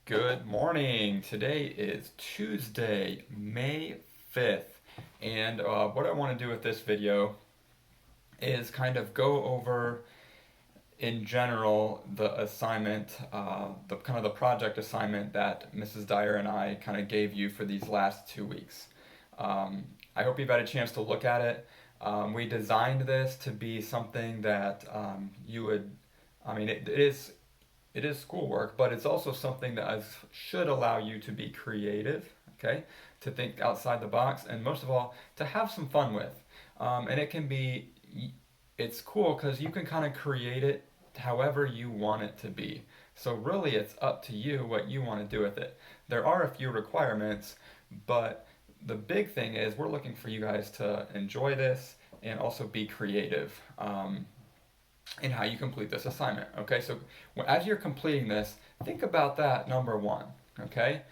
Good morning. Today is Tuesday, May 5th, and what I want to do with this video is kind of go over in general the assignment, the kind of the project assignment that Mrs. Dyer and I kind of gave you for these last 2 weeks. I hope you've had a chance to look at it. We designed this to be something that you would, it is schoolwork, but it's also something that should allow you to be creative, okay? To think outside the box, and most of all, to have some fun with. And it's cool because you can kind of create it however you want it to be. So really, it's up to you what you want to do with it. There are a few requirements, but the big thing is we're looking for you guys to enjoy this and also be creative. In how you complete this assignment. Okay, so as you're completing this, think about that number one. Okay,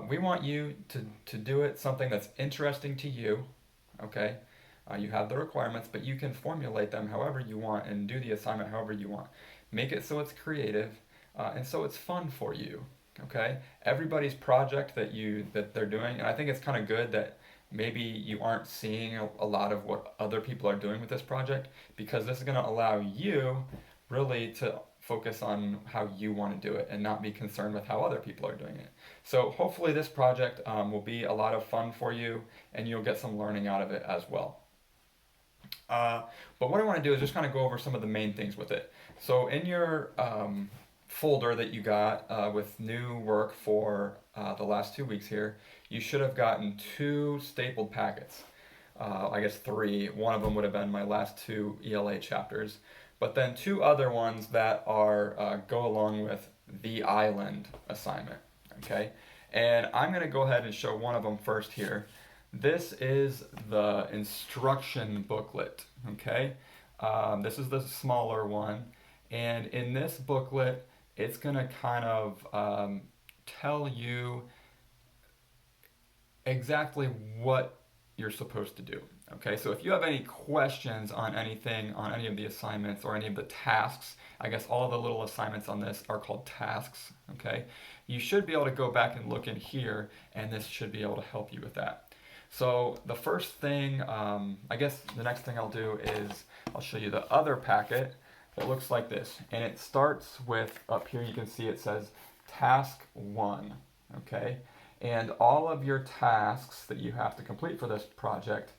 we want you to do it something that's interesting to you. Okay, you have the requirements, but you can formulate them however you want and do the assignment however you want. Make it so it's creative and so it's fun for you. Okay, everybody's project that they're doing, and I think it's kind of good that maybe you aren't seeing a lot of what other people are doing with this project, because this is going to allow you really to focus on how you want to do it and not be concerned with how other people are doing it. So hopefully this project will be a lot of fun for you and you'll get some learning out of it as well. But what I want to do is just kind of go over some of the main things with it. So in your folder that you got with new work for the last 2 weeks here, you should have gotten 2 stapled packets. I guess 3. One of them would have been my last 2 ELA chapters. But then 2 other ones that are go along with the island assignment. Okay? And I'm going to go ahead and show one of them first here. This is the instruction booklet. Okay? This is the smaller one. And in this booklet, it's going to kind of tell you exactly what you're supposed to do. Okay, so if you have any questions on anything, on any of the assignments or any of the tasks, I guess all the little assignments on this are called tasks, okay? You should be able to go back and look in here, and this should be able to help you with that. So the first thing, I guess the next thing I'll do is I'll show you the other packet that looks like this. And it starts with, up here you can see it says task 1, okay? And all of your tasks that you have to complete for this project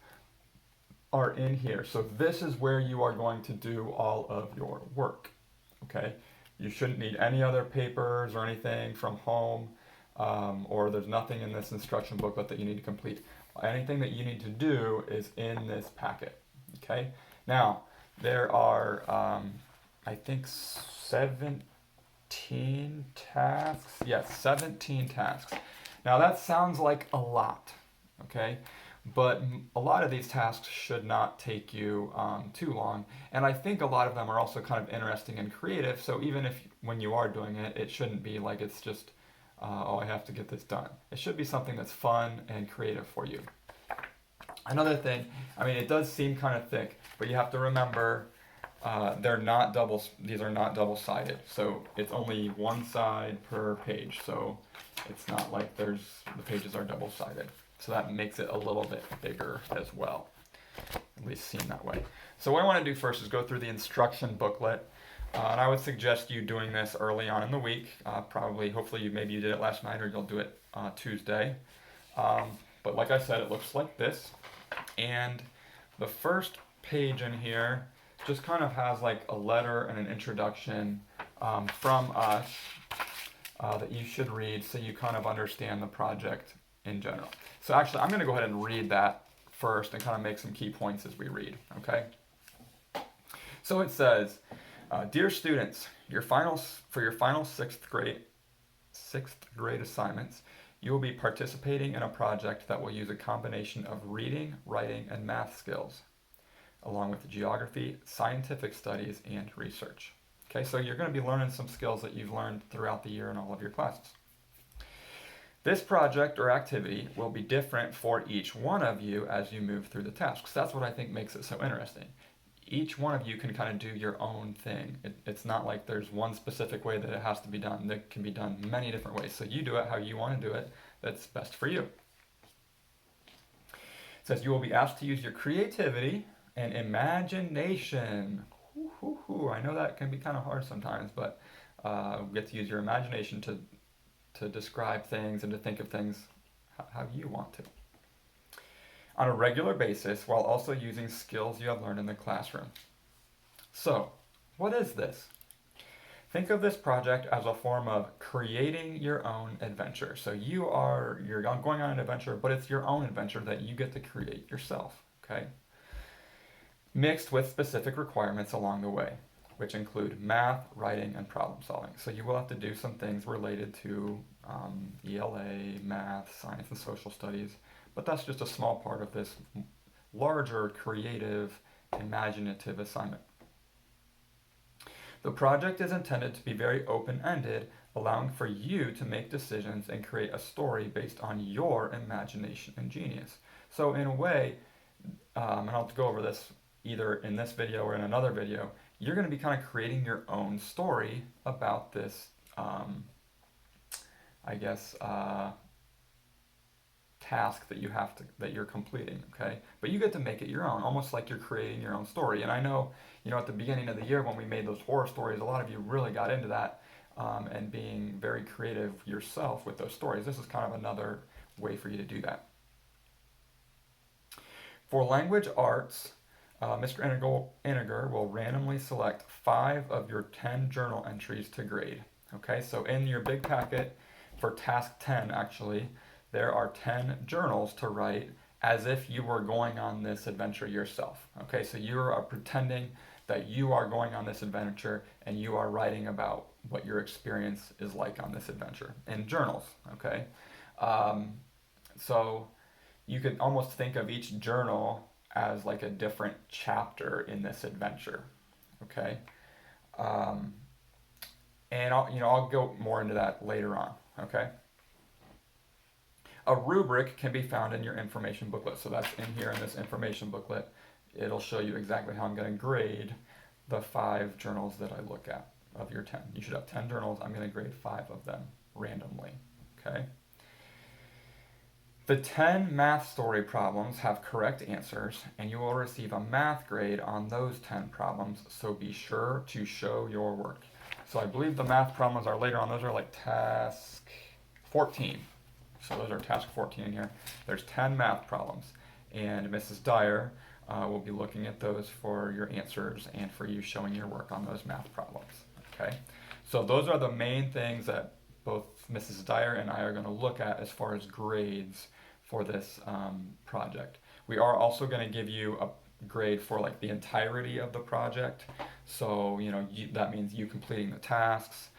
are in here. So this is where you are going to do all of your work, okay? You shouldn't need any other papers or anything from home, or there's nothing in this instruction booklet that you need to complete. Anything that you need to do is in this packet, okay? Now, there are, I think 17 tasks. Yes, 17 tasks. Now that sounds like a lot, okay? But a lot of these tasks should not take you too long. And I think a lot of them are also kind of interesting and creative. So even if when you are doing it, it shouldn't be like it's just, oh, I have to get this done. It should be something that's fun and creative for you. Another thing, it does seem kind of thick, but you have to remember these are not double-sided. So it's only one side per page. So it's not like the pages are double-sided. So that makes it a little bit bigger as well, at least seen that way. So what I want to do first is go through the instruction booklet. And I would suggest you doing this early on in the week. Hopefully maybe you did it last night, or you'll do it Tuesday. But like I said, it looks like this. And the first page in here just kind of has like a letter and an introduction from us that you should read, so you kind of understand the project in general. So actually, I'm going to go ahead and read that first and kind of make some key points as we read, okay? So it says, dear students, for your final sixth grade assignments, you will be participating in a project that will use a combination of reading, writing, and math skills, along with geography, scientific studies, and research. Okay, so you're going to be learning some skills that you've learned throughout the year in all of your classes. This project or activity will be different for each one of you as you move through the tasks. That's what I think makes it so interesting. each one of you can kind of do your own thing. It's not like there's one specific way that it has to be done. That can be done many different ways. So you do it how you want to do it. That's best for you. It says you will be asked to use your creativity and imagination. I know that can be kind of hard sometimes, but get to use your imagination to describe things and to think of things how you want to, on a regular basis, while also using skills you have learned in the classroom. So, what is this? Think of this project as a form of creating your own adventure. So you're going on an adventure, but it's your own adventure that you get to create yourself, okay? Mixed with specific requirements along the way, which include math, writing, and problem solving. So you will have to do some things related to ELA, math, science, and social studies, but that's just a small part of this larger, creative, imaginative assignment. The project is intended to be very open-ended, allowing for you to make decisions and create a story based on your imagination and genius. So in a way, and I'll go over this either in this video or in another video, you're going to be kind of creating your own story about this, task that you're completing, okay? But you get to make it your own, almost like you're creating your own story. And I know, at the beginning of the year when we made those horror stories, a lot of you really got into that and being very creative yourself with those stories. This is kind of another way for you to do that. For language arts, Mr. Iniger will randomly select 5 of your 10 journal entries to grade. Okay, so in your big packet for task 10, actually, there are 10 journals to write as if you were going on this adventure yourself. Okay, so you are pretending that you are going on this adventure and you are writing about what your experience is like on this adventure in journals. Okay, so you could almost think of each journal as like a different chapter in this adventure. Okay, and I'll go more into that later on. Okay. A rubric can be found in your information booklet. So that's in here in this information booklet. It'll show you exactly how I'm going to grade the 5 journals that I look at of your 10. You should have 10 journals. I'm going to grade 5 of them randomly. Okay. The 10 math story problems have correct answers, and you will receive a math grade on those 10 problems, so be sure to show your work. So I believe the math problems are later on. Those are like task 14. So those are task 14 in here. There's 10 math problems, and Mrs. Dyer will be looking at those for your answers and for you showing your work on those math problems. Okay, so those are the main things that both Mrs. Dyer and I are going to look at as far as grades for this project. We are also going to give you a grade for like the entirety of the project. So that means you completing the tasks,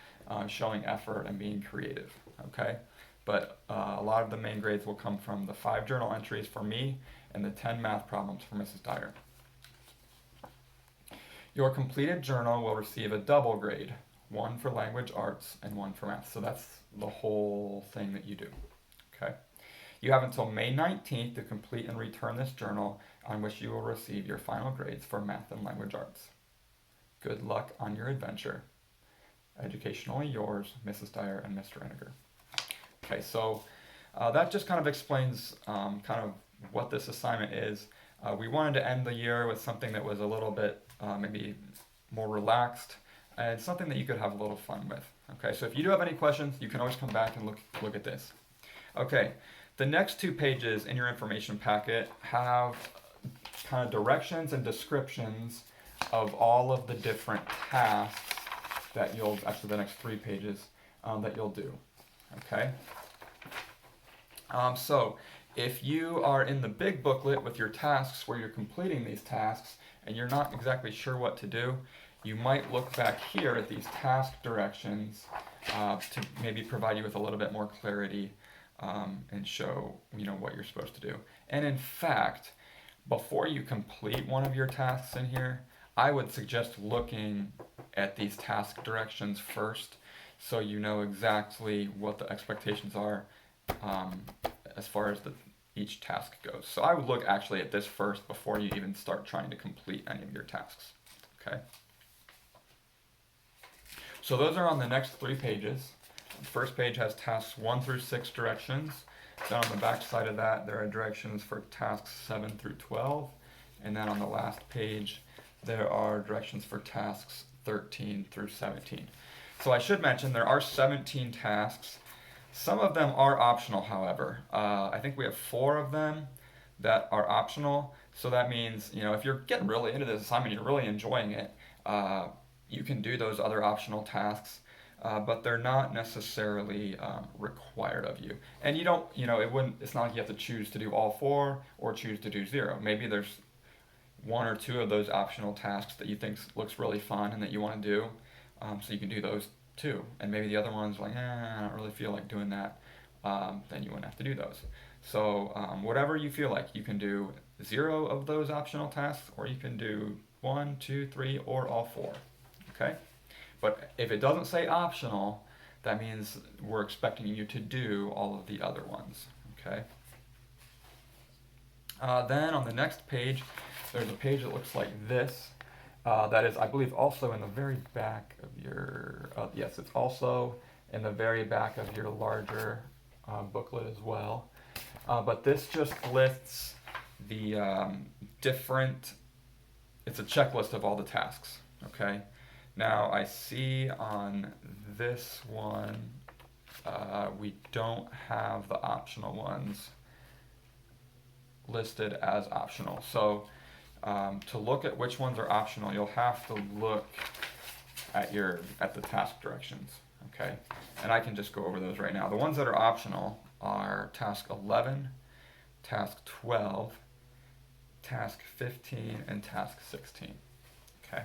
showing effort, and being creative. Okay. But a lot of the main grades will come from the 5 journal entries for me and the 10 math problems for Mrs. Dyer. Your completed journal will receive a double grade, 1 for language arts and 1 for math. So that's the whole thing that you do. Okay. You have until May 19th to complete and return this journal, on which you will receive your final grades for math and language arts. Good luck on your adventure. Educationally yours, Mrs. Dyer and Mr. Iniger. Okay, so that just kind of explains kind of what this assignment is. We wanted to end the year with something that was a little bit maybe more relaxed and something that you could have a little fun with. Okay, so if you do have any questions, you can always come back and look at this. Okay, the next 2 pages in your information packet have kind of directions and descriptions of all of the different tasks that actually the next 3 pages that you'll do. Okay. So if you are in the big booklet with your tasks where you're completing these tasks and you're not exactly sure what to do, you might look back here at these task directions to maybe provide you with a little bit more clarity and show what you're supposed to do. And in fact, before you complete one of your tasks in here, I would suggest looking at these task directions first, so you know exactly what the expectations are as far as each task goes. So I would look actually at this first before you even start trying to complete any of your tasks. Okay. So those are on the next 3 pages. The first page has tasks 1 through 6 directions. Then on the back side of that, there are directions for tasks 7 through 12. And then on the last page, there are directions for tasks 13 through 17. So I should mention there are 17 tasks. Some of them are optional, however. I think we have 4 of them that are optional. So that means, you know, if you're getting really into this assignment, you're really enjoying it, you can do those other optional tasks, but they're not necessarily required of you. And you don't, you know, it's not like you have to choose to do all 4 or choose to do 0. Maybe there's 1 or 2 of those optional tasks that you think looks really fun and that you want to do, so you can do those too. And maybe the other one's like, I don't really feel like doing that, then you wouldn't have to do those. So whatever you feel like, you can do 0 of those optional tasks, or you can do 1, 2, 3, or all 4. Okay? But if it doesn't say optional, that means we're expecting you to do all of the other ones. Okay? Then on the next page, there's a page that looks like this. That is, I believe, also in the very back of your, yes, it's also in the very back of your larger booklet as well. But this just lists the different, it's a checklist of all the tasks, okay? Now I see on this one, we don't have the optional ones listed as optional. So to look at which ones are optional, you'll have to look at the task directions, okay? And I can just go over those right now. The ones that are optional are task 11, task 12, task 15, and task 16, okay?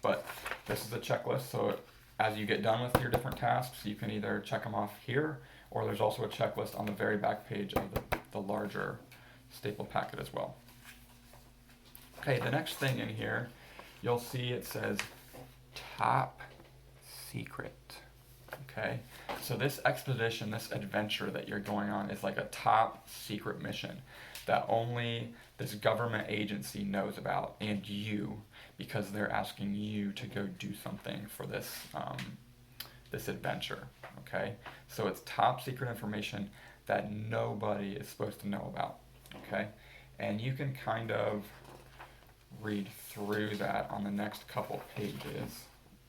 But this is a checklist, so as you get done with your different tasks, you can either check them off here, or there's also a checklist on the very back page of the larger staple packet as well. Okay, the next thing in here, you'll see it says top secret. Okay, so this expedition, this adventure that you're going on is like a top secret mission that only this government agency knows about, and you, because they're asking you to go do something for this this adventure. Okay, so it's top secret information that nobody is supposed to know about. Okay, and you can kind of read through that on the next couple pages.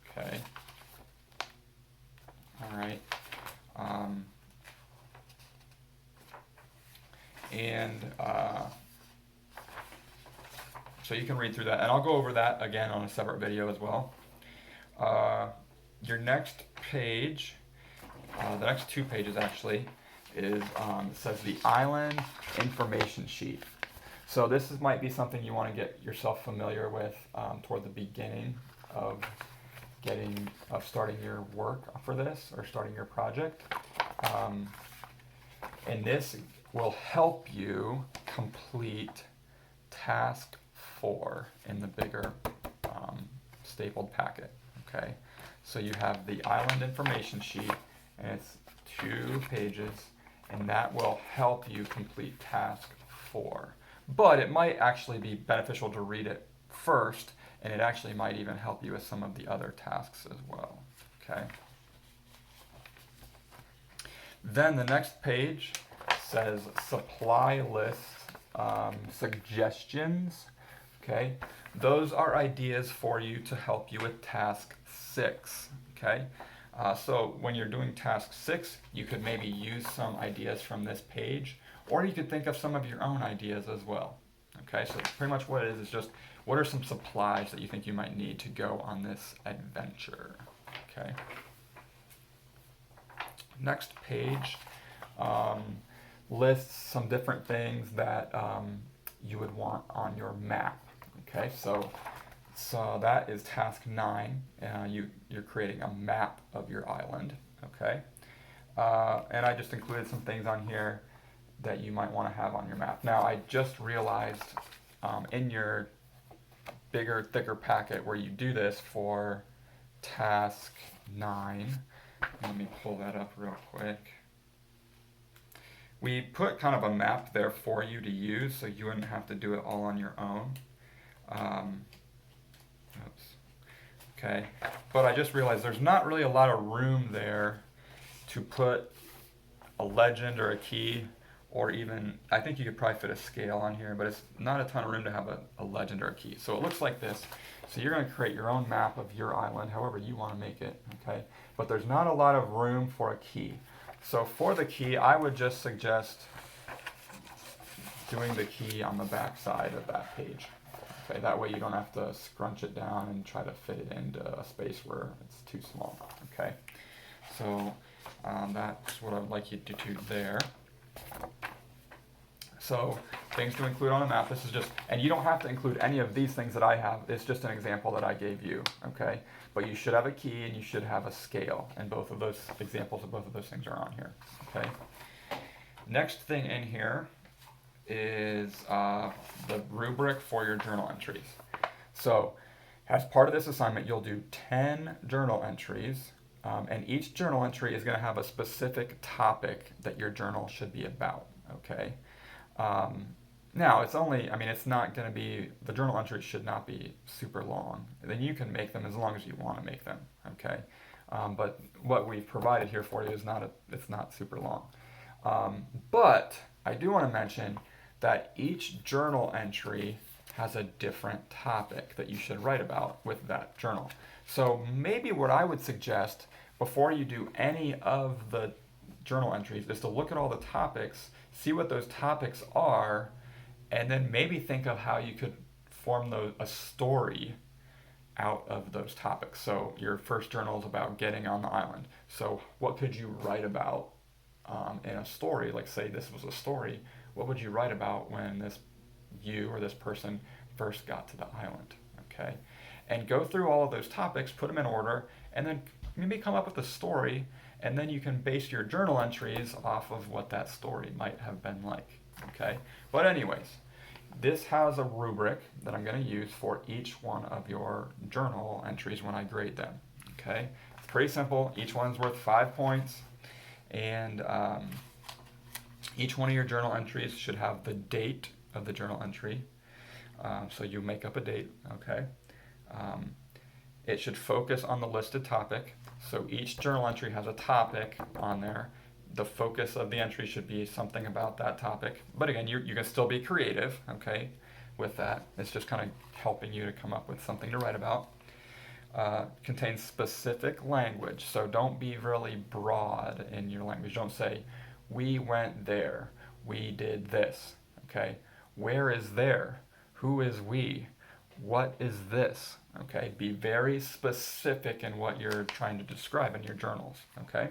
Okay. All right. So you can read through that, and I'll go over that again on a separate video as well. Your next page, the next 2 pages actually, is it says the island information sheet. So this might be something you want to get yourself familiar with toward the beginning of starting your work for this, or starting your project. And this will help you complete task 4 in the bigger stapled packet. Okay, so you have the island information sheet, and it's 2 pages, and that will help you complete task 4. But it might actually be beneficial to read it first, and it actually might even help you with some of the other tasks as well. Okay. Then the next page says supply list suggestions. Okay, those are ideas for you to help you with task 6. Okay, so when you're doing task 6, you could maybe use some ideas from this page, or you could think of some of your own ideas as well. Okay, so pretty much what it is just, what are some supplies that you think you might need to go on this adventure? Okay. Next page lists some different things that you would want on your map. Okay, so that is task 9. You're creating a map of your island. Okay, and I just included some things on here that you might want to have on your map. Now I just realized in your bigger, thicker packet where you do this for task 9, let me pull that up real quick. we put kind of a map there for you to use, so you wouldn't have to do it all on your own. Oops. Okay, but I just realized there's not really a lot of room there to put a legend or a key, or even, I think you could probably fit a scale on here, but it's not a ton of room to have a legend or a key. So it looks like this. So you're going to create your own map of your island, however you want to make it, okay? But there's not a lot of room for a key. So for the key, I would just suggest doing the key on the back side of that page. Okay, that way you don't have to scrunch it down and try to fit it into a space where it's too small, okay? So that's what I would like you to do there. So things to include on a map, this is just, and you don't have to include any of these things that I have, it's just an example that I gave you, okay? But you should have a key and you should have a scale, and both of those examples of both of those things are on here, okay? Next thing in here is the rubric for your journal entries. So as part of this assignment, you'll do 10 journal entries, and each journal entry is going to have a specific topic that your journal should be about, okay? Now, it's only, I mean, it's not going to be, the journal entries should not be super long. Then you can make them as long as you want to make them, okay? But what we've provided here for you is not, it's not super long. But I do want to mention that each journal entry has a different topic that you should write about with that journal. So maybe what I would suggest before you do any of the journal entries is to look at all the topics, see what those topics are, and then maybe think of how you could form a story out of those topics. So your first journal is about getting on the island. So what could you write about in a story? Like, say this was a story, what would you write about when you or this person first got to the island, okay? And go through all of those topics, put them in order, and then maybe come up with a story, and then you can base your journal entries off of what that story might have been like, okay? But anyways, this has a rubric that I'm going to use for each one of your journal entries when I grade them, okay? It's pretty simple. Each one's worth 5 points, and each one of your journal entries should have the date of the journal entry. So you make up a date, okay? It should focus on the listed topic. So each journal entry has a topic on there. The focus of the entry should be something about that topic. But again, you can still be creative, okay, with that. It's just kind of helping you to come up with something to write about. Contains specific language. So don't be really broad in your language. Don't say, we went there, we did this, okay? Where is there? Who is we? What is this? Okay, be very specific in what you're trying to describe in your journals, okay?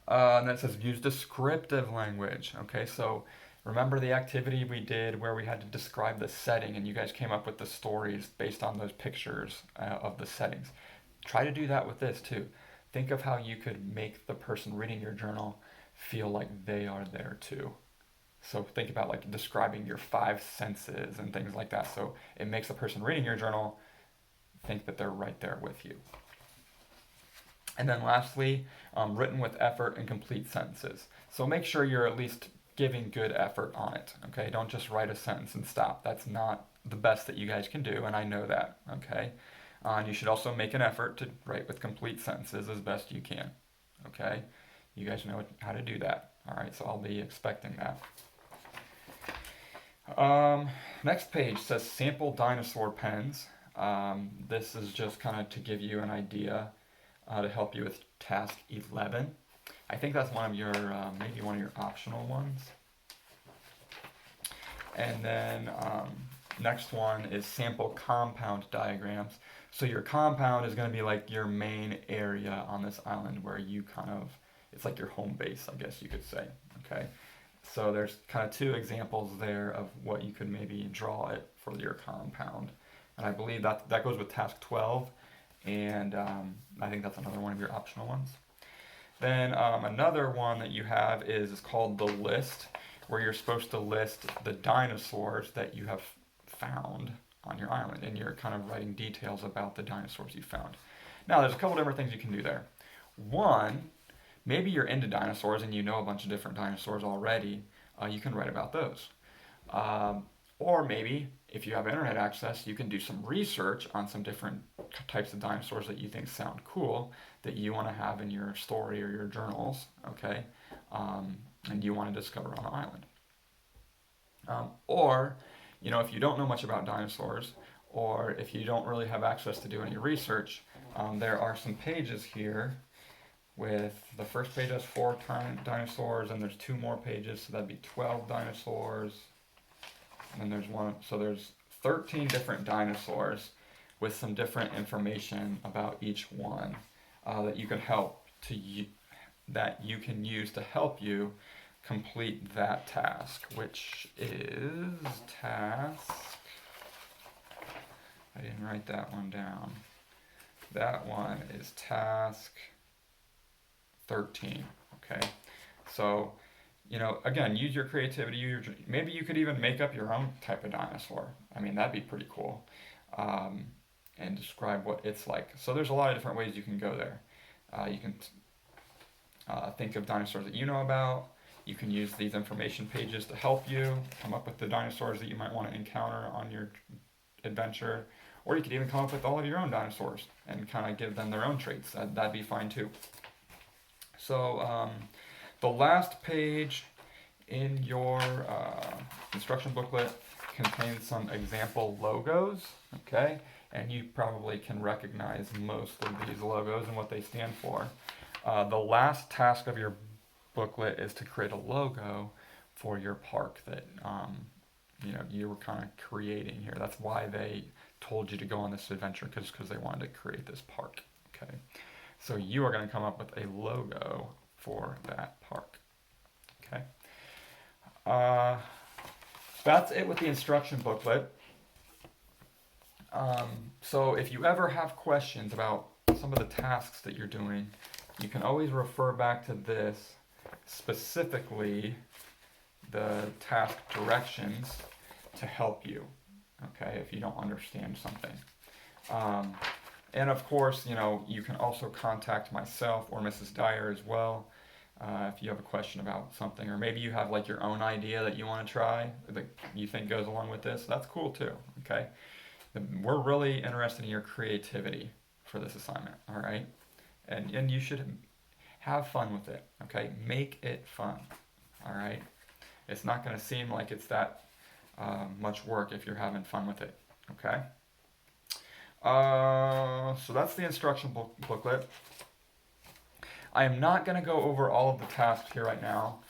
And then it says use descriptive language, okay? So remember the activity we did where we had to describe the setting and you guys came up with the stories based on those pictures of the settings. Try to do that with this too. Think of how you could make the person reading your journal feel like they are there too. So think about like describing your 5 senses and things like that. So it makes the person reading your journal think that they're right there with you. And then lastly, written with effort and complete sentences. So make sure you're at least giving good effort on it, okay? Don't just write a sentence and stop. That's not the best that you guys can do, and I know that, okay? And you should also make an effort to write with complete sentences as best you can, okay? You guys know how to do that. All right, so I'll be expecting that. Next page says sample dinosaur pens. This is just kind of to give you an idea to help you with task 11. I think that's one of your, maybe one of your optional ones. And then next one is sample compound diagrams. So your compound is going to be like your main area on this island where you kind of, it's like your home base, I guess you could say, okay? So there's kind of 2 examples there of what you could maybe draw it for your compound. And I believe that goes with task 12, and I think that's another one of your optional ones. Then another one that you have is called the list, where you're supposed to list the dinosaurs that you have found on your island, and you're kind of writing details about the dinosaurs you found. Now there's a couple different things you can do there. One, Maybe you're into dinosaurs and you know a bunch of different dinosaurs already. You can write about those. Or maybe if you have internet access, you can do some research on some different types of dinosaurs that you think sound cool that you want to have in your story or your journals, okay? And you want to discover on the island. Or, if you don't know much about dinosaurs, or if you don't really have access to do any research, there are some pages here with the first page has 4 dinosaurs, and there's 2 more pages, so that'd be 12 dinosaurs. And then there's one, so there's 13 different dinosaurs with some different information about each one that you can that you can use to help you complete that task, which is task. I didn't write that one down. That one is task 13. Okay, so again, use your creativity. Maybe you could even make up your own type of dinosaur. I mean, that'd be pretty cool. And describe what it's like. So there's a lot of different ways you can go there. You can think of dinosaurs that you know about. You can use these information pages to help you come up with the dinosaurs that you might want to encounter on your adventure. Or you could even come up with all of your own dinosaurs and kind of give them their own traits. That'd be fine too. So the last page in your instruction booklet contains some example logos, okay? And you probably can recognize most of these logos and what they stand for. The last task of your booklet is to create a logo for your park that you were kind of creating here. That's why they told you to go on this adventure, because they wanted to create this park, okay? So you are going to come up with a logo for that park, okay? That's it with the instruction booklet. So if you ever have questions about some of the tasks that you're doing, you can always refer back to this, specifically the task directions, to help you, okay, if you don't understand something. And of course, you can also contact myself or Mrs. Dyer as well if you have a question about something, or maybe you have like your own idea that you want to try that you think goes along with this. That's cool too, okay? We're really interested in your creativity for this assignment, all right? And you should have fun with it, okay? Make it fun, all right? It's not going to seem like it's that much work if you're having fun with it, okay? So that's the instruction booklet. I am not going to go over all of the tasks here right now,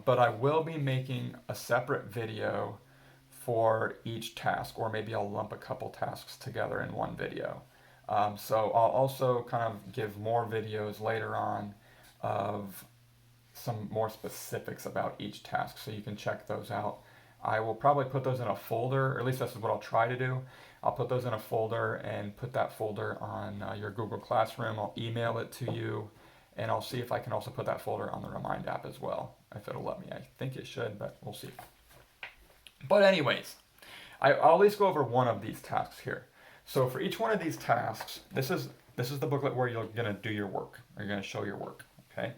but I will be making a separate video for each task, or maybe I'll lump a couple tasks together in one video. So I'll also kind of give more videos later on of some more specifics about each task, so you can check those out. I will probably put those in a folder, or at least this is what I'll try to do. I'll put those in a folder and put that folder on your Google Classroom. I'll email it to you, and I'll see if I can also put that folder on the Remind app as well, if it'll let me. I think it should, but we'll see. But anyways, I'll at least go over one of these tasks here. So for each one of these tasks, this is the booklet where you're going to do your work, or you're going to show your work, okay?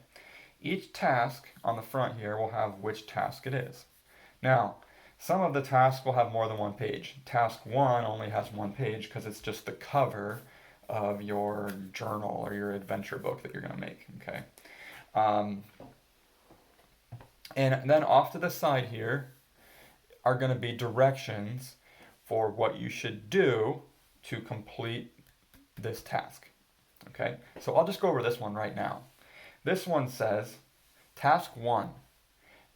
Each task on the front here will have which task it is. Now, some of the tasks will have more than one page. Task 1 only has one page because it's just the cover of your journal or your adventure book that you're going to make, okay? And then off to the side here are going to be directions for what you should do to complete this task, okay? So I'll just go over this one right now. This one says, Task 1.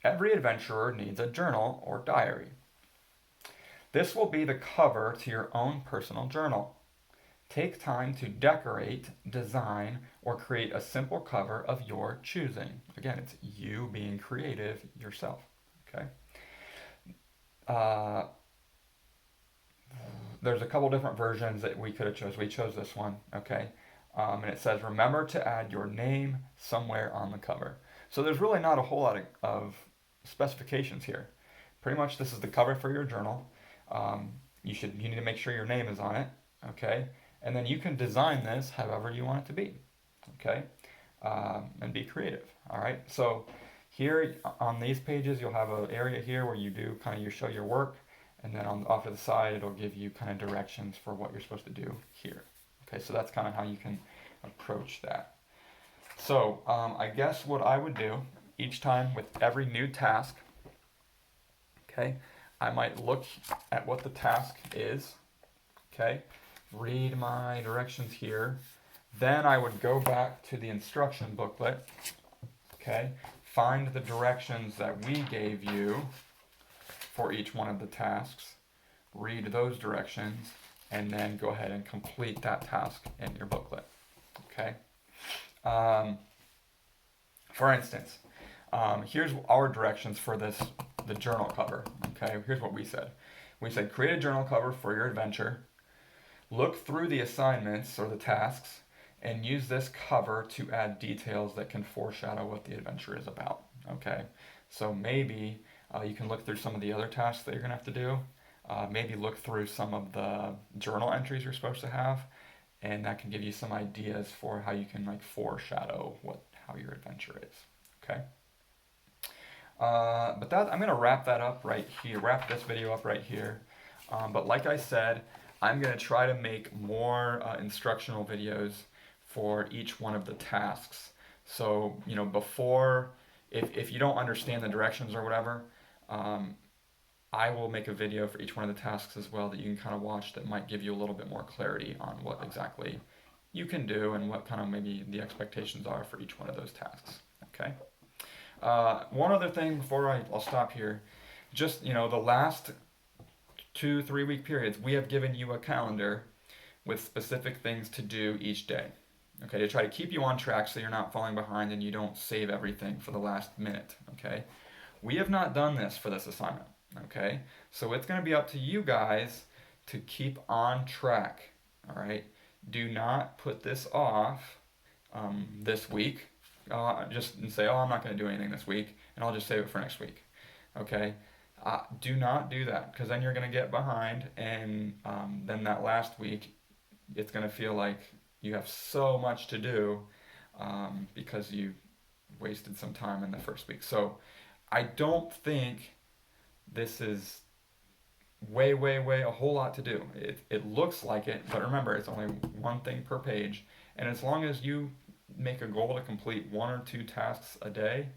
Every adventurer needs a journal or diary. This will be the cover to your own personal journal. Take time to decorate, design, or create a simple cover of your choosing. Again, it's you being creative yourself, okay? There's a couple different versions that we could have chose. We chose this one, okay? And it says, remember to add your name somewhere on the cover. So there's really not a whole lot of specifications here. Pretty much this is the cover for your journal. You need to make sure your name is on it, okay? And then you can design this however you want it to be, okay? and be creative. All right. So here on these pages, you'll have an area here where you do kind of you show your work, and then off to the side, it'll give you kind of directions for what you're supposed to do here. Okay. So that's kind of how you can approach that. So I guess what I would do each time with every new task, okay, I might look at what the task is, okay, read my directions here, then I would go back to the instruction booklet, okay, find the directions that we gave you for each one of the tasks, read those directions, and then go ahead and complete that task in your booklet, okay. For instance, here's our directions for the journal cover. Okay, here's what we said. We said create a journal cover for your adventure. Look through the assignments or the tasks and use this cover to add details that can foreshadow what the adventure is about. Okay, so maybe you can look through some of the other tasks that you're gonna have to do. Maybe look through some of the journal entries you're supposed to have, and that can give you some ideas for how you can like foreshadow how your adventure is. Okay. But I'm gonna wrap that up right here. Wrap this video up right here. But like I said, I'm gonna try to make more instructional videos for each one of the tasks. So before, if you don't understand the directions or whatever, I will make a video for each one of the tasks as well that you can kind of watch that might give you a little bit more clarity on what exactly you can do and what kind of maybe the expectations are for each one of those tasks. Okay. One other thing before I'll stop here, just the last 2-3 week periods, we have given you a calendar with specific things to do each day. Okay, to try to keep you on track so you're not falling behind and you don't save everything for the last minute. Okay, we have not done this for this assignment. Okay, so it's going to be up to you guys to keep on track. All right, do not put this off this week. Just say, oh, I'm not going to do anything this week, and I'll just save it for next week. Okay, do not do that, because then you're going to get behind, and then that last week, it's going to feel like you have so much to do because you wasted some time in the first week. So I don't think this is way a whole lot to do. It looks like it, but remember, it's only one thing per page, and as long as you make a goal to complete 1 or 2 tasks a day,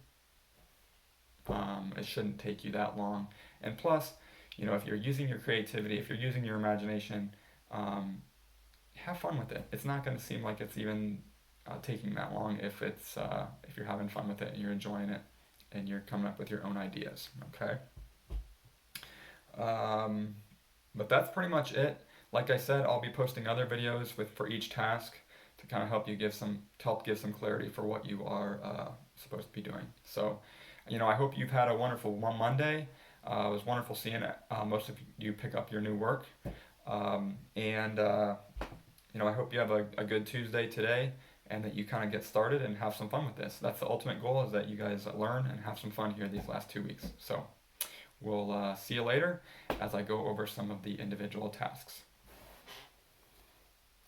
it shouldn't take you that long. And plus, if you're using your creativity, if you're using your imagination, have fun with it. It's not going to seem like it's even taking that long if you're having fun with it and you're enjoying it and you're coming up with your own ideas. Okay. But that's pretty much it. Like I said, I'll be posting other videos for each task to kind of help you give some clarity for what you are supposed to be doing. So, I hope you've had a wonderful Monday. It was wonderful seeing most of you pick up your new work. And I hope you have a good Tuesday today, and that you kind of get started and have some fun with this. That's the ultimate goal, is that you guys learn and have some fun here these last 2 weeks. So we'll see you later as I go over some of the individual tasks.